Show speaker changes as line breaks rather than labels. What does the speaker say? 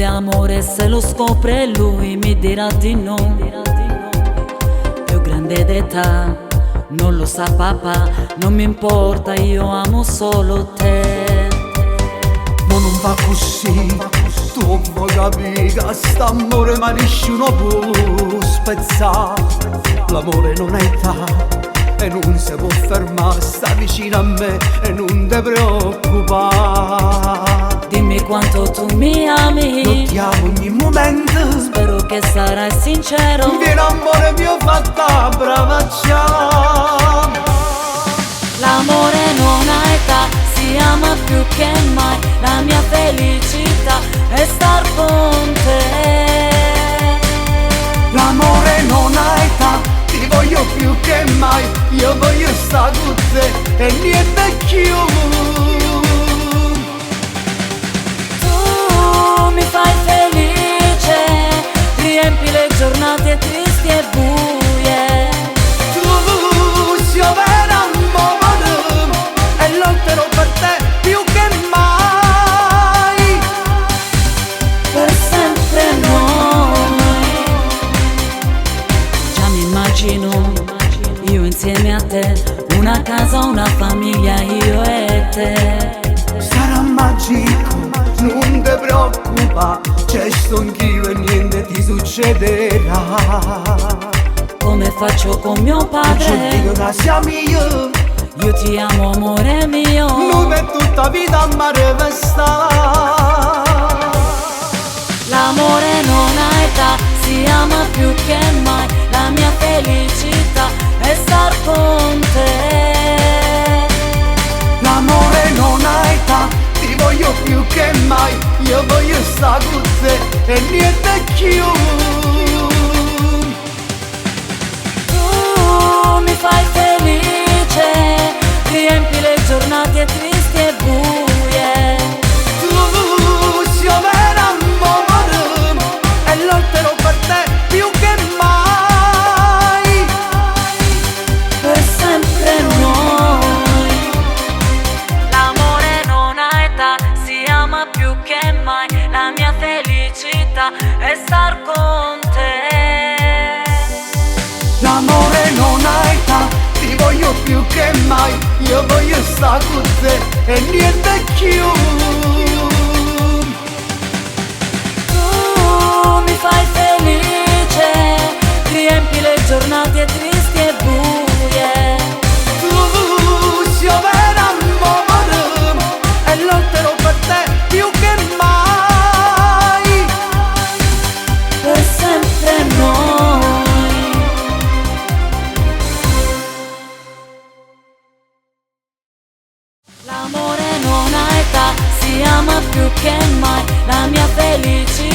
grande amore, se lo scopre lui mi dirà di no. Più grande d'età, non lo sa papà, non mi importa, io amo solo te.
Ma non va così, tu vuoi capire che st'amore ma nessuno può spezzare. L'amore non è età e non si può fermare, sta vicino a me e non ti preoccupare.
Dimmi quanto tu mi ami,
Lo ti amo ogni momento,
spero che sarai sincero.
vieni amore mio fatta brava ciao.
L'amore non ha età, si ama più che mai, la mia felicità è star con te.
L'amore non ha età, ti voglio più che mai, io voglio stare con te e niente più.
Tu mi fai felice, riempi le giornate tristi e buie.
Tu sei vera amore e lotterò per te più che mai.
Per sempre noi. Già mi immagino io insieme a te, una casa, una famiglia, io e te.
Sarà magico, non ti preoccupa, c'è sto anch'io e niente ti succederà.
Come faccio con mio
C'è
padre,
Dio che siamo io,
ti amo amore mio.
non è tutta vita a mare per stare.
L'amore non ha età, si ama più che mai, la mia felicità è star con te.
L'amore non ha età, ti voglio più che mai, io voglio stare con te e niente più.
Tu mi fai felice, riempi le giornate tristi e buie.
Tu sei vera amore e lotterò per te più che mai.
Per sempre noi. L'amore non ha età, si ama più che mai, la mia felicità è star con te.
L'amore non ha età, ti voglio più che mai, io voglio stare con te e niente più.
Tu mi fai felice, riempi le giornate tristi e buie.
Tu sei vera amore e lotterò per te più che mai.
Per sempre noi. L'amore non ha età, si ama più che mai, la mia felicità